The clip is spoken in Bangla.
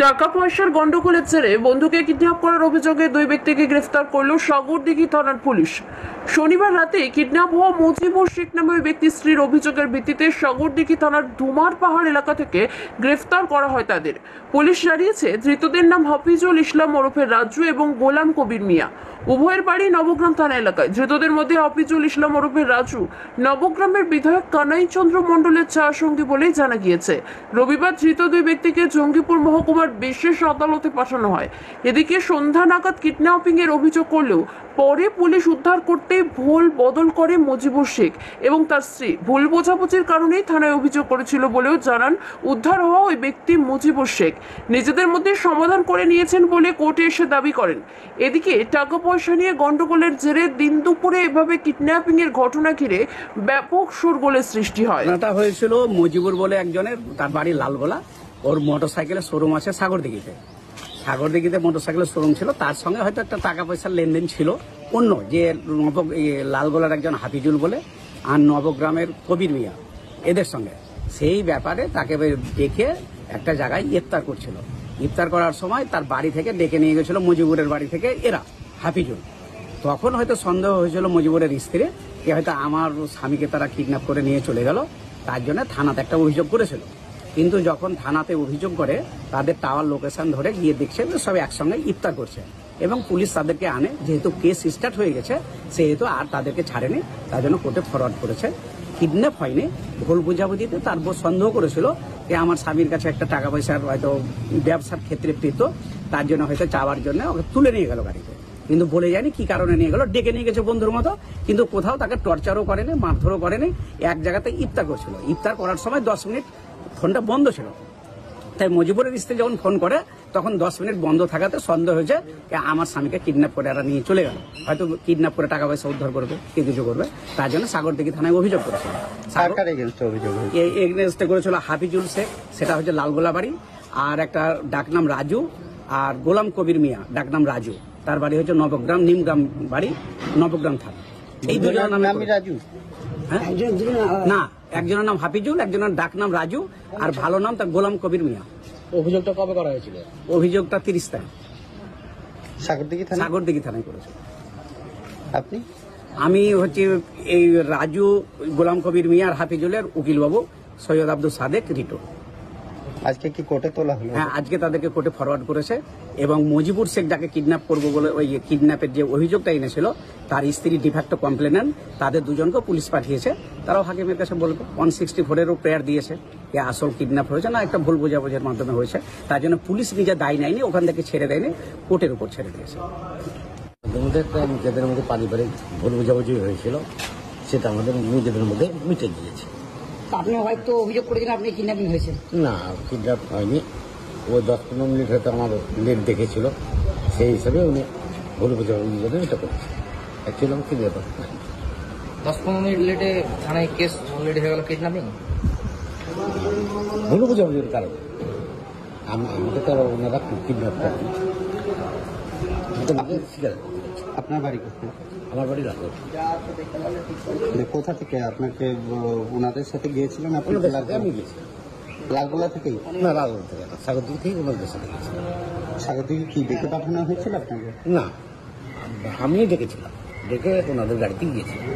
টাকা পয়সার গন্ডগোলের জেরে বন্ধুকে কিডন্যাপ করার অভিযোগে দুই ব্যক্তিকে গ্রেফতার করল সাগরদিঘি থানার পুলিশ। শনিবার রাতে কিডন্যাপ হওয়া মুজিবুর শেখ নামে ওই ব্যক্তির স্ত্রীর অভিযোগের ভিত্তিতে সাগরদিঘি থানার ধুমার পাহাড় এলাকা থেকে গ্রেফতার করা হয় তাদের। পুলিশ জানিয়েছে ধৃতদের নাম হাফিজুল ইসলাম ওরফে রাজু এবং গোলাম কবির মিয়া। উভয়ের বাড়ি নবগ্রাম থানা এলাকায়। ধৃতদের মধ্যে হাফিজুল ইসলাম ওরফে রাজু নবগ্রামের বিধায়ক কানাই চন্দ্র মণ্ডলের সঙ্গী বলেই জানা গিয়েছে। রবিবার ধৃত দুই ব্যক্তিকে জঙ্গিপুর মহকুমার বিশেষ আদালতে পাঠানো হয়। এদিকে সন্ধ্যা নাগাদ কিডন্যাপিং এর অভিযোগ করলেও পরে পুলিশ উদ্ধার করতে ভুল বদল করে মুজিবুর শেখ এবং তার স্ত্রী। ভুল বোঝাবুঝির কারণেই থানায় অভিযোগ করেছিল বলেও জানান উদ্ধার হওয়া ওই ব্যক্তি মুজিবুর শেখ। নিজেদের মধ্যে সমাধান করে নিয়েছেন বলে কোর্টে এসে দাবি করেন। এদিকে টাকা পয়সা নিয়ে গন্ডগোলের জেরে দিন দুপুরে এভাবে কিডন্যাপিং এর ঘটনা ঘিরে ব্যাপক শোরগোলের সৃষ্টি হয়। এটা হয়েছিল মুজিবুর বলে একজনের, তার বাড়ি লালগোলা। ওর মোটরসাইকেলের শোরুম আছে সাগরদিঘিতে। সাগরদিঘিতে মোটরসাইকেলের শোরুম ছিল, তার সঙ্গে হয়তো একটা টাকা পয়সার লেনদেন ছিল অন্য যে লালগোলার একজন হাফিজুল বলে আর নবগ্রামের কবির মিয়া, এদের সঙ্গে সেই ব্যাপারে তাকে দেখে একটা জায়গায় ইফতার করছিল। ইফতার করার সময় তার বাড়ি থেকে ডেকে নিয়ে গেছিল মুজিবুরের বাড়ি থেকে এরা হাফিজুল। তখন হয়তো সন্দেহ হয়েছিল মুজিবুরের স্ত্রী যে হয়তো আমার স্বামীকে তারা কিডন্যাপ করে নিয়ে চলে গেল, তার জন্য থানাতে একটা অভিযোগ করেছিল। কিন্তু যখন থানাতে অভিযোগ করে তাদের টাওয়ার লোকেশন ধরে গিয়ে দেখছে যে সব একসঙ্গে ইফতার করছে এবং পুলিশ তাদেরকে আনে। যেহেতু কেস স্টার্ট হয়ে গেছে সেহেতু আর তাদেরকে ছাড়েনি, তার জন্য কোর্টে ফরওয়ার্ড করেছে। কিডন্যাপ হয়নি, ভুল বুঝাবুঝিতে তার সন্দেহ করেছিল যে আমার স্বামীর কাছে একটা টাকা পয়সার হয়তো ব্যবসার ক্ষেত্রে প্রীত, তার জন্য হয়তো চাওয়ার জন্য ওকে তুলে নিয়ে গেল গাড়িতে। কিন্তু বলে যায়নি কি কারণে নিয়ে গেল, ডেকে নিয়ে গেছে বন্ধুর মতো। কিন্তু কোথাও তাকে টর্চারও করেনি, মারধরও করেনি। এক জায়গাতে ইফতার করছিল, ইফতার করার সময় 10 মিনিট ফোনটা বন্ধ ছিল। তাই মুজিবুরের স্ত্রী যখন ফোন করে তখন 10 মিনিট বন্ধ থাকাতে সন্দেহ হয়েছে আমার স্বামীকে কিডন্যাপ করে এরা নিয়ে চলে গেল, হয়তো কিডন্যাপ করে টাকা পয়সা উদ্ধার করবে, কে কিছু করবে। তার জন্য সাগরদিঘি থানায় অভিযোগ করেছিল। এগেনস্টে করেছিল হাফিজুল শেখ, সেটা হচ্ছে লালগোলা বাড়ি, আর একটা ডাকনাম রাজু, আর গোলাম কবির মিয়া ডাকনাম রাজু, তার বাড়ি হচ্ছে নবগ্রাম নিমগ্রাম বাড়ি, নবগ্রাম থানা। এই দুজনের নাম রাজু না, একজনের নাম হাফিজুল, একজনের ডাক নাম রাজু, আর ভালো নাম তার গোলাম কবির মিয়া। অভিযোগটা কবে করা হয়েছিল? অভিযোগটা 30 তারিখ সাগরদিঘি থানায় করেছে। আপনি? আমি হচ্ছে এই রাজু, গোলাম কবির মিয়া আর হাফিজুলের উকিল বাবু সৈয়দ আব্দুল সাদেক রিটো। আজকে কি কোর্টে তোলা হলো? হ্যাঁ, আজকে তাদেরকে কোর্টে ফরওয়ার্ড করেছে এবং মুজিবুর শেখ যাকে কিডন্যাপ করবো বলে ওই কিডন্যাপের যে অভিযোগটা এনেছিল তার স্ত্রী ডিফ্যাক্টো কমপ্লেনেন্ট, তাদের দুজনকে পুলিশ পাঠিয়েছে। তারাও হাকিমের কাছে বলবে 164-এরও প্রেয়ার দিয়েছে যে আসল কিডন্যাপ হয়েছে না একটা ভুল বোঝাবুঝির মাধ্যমে হয়েছে। তার জন্য পুলিশ নিজে দায় নেয়নি, ওখান থেকে ছেড়ে দেয়নি, কোর্টের উপর ছেড়ে দিয়েছে। নিজেদের মধ্যে পারিবারিক ভুল বোঝাবুঝি হয়েছিল, সেটা আমাদের নিজেদের মধ্যে মিটে গিয়েছে। আপনি হয়তো অভিযোগ করেছেন আপনি কিডন্যাপিং হয়েছে? না, কিডন্যাপ হয়নি। ও 10-15 মিনিট হয়তো আমার লেট দেখেছিল, সেই হিসাবে উনি ভুল বোঝাবুঝি করে এটা করেছে। অ্যাকচুয়ালি আমার কিডন্যাপ 10-15 মিনিট লেটে থানায় কেস অলরেডি হয়ে গেল কিডন্যাপিং। ভুল বোঝাবুঝির কারণে আমাকে তো ওনারা কিডন্যাপ করেন। আপনার বাড়ি কোথায়? আমার বাড়ি লালগোলা। কোথা থেকে আপনাকে ওনাদের সাথে গিয়েছিলেন? আমি গেছি লালগোলা থেকেই? না, লালগোলা থেকে না, সাগরদিঘি থেকে ওনাদের সাথে গেছি। সাগরদিঘি কি ডেকে পাঠানো হয়েছিল আপনাকে? না, আমিই ডেকেছিলাম, ডেকে ওনাদের গাড়িতে গিয়েছিলাম।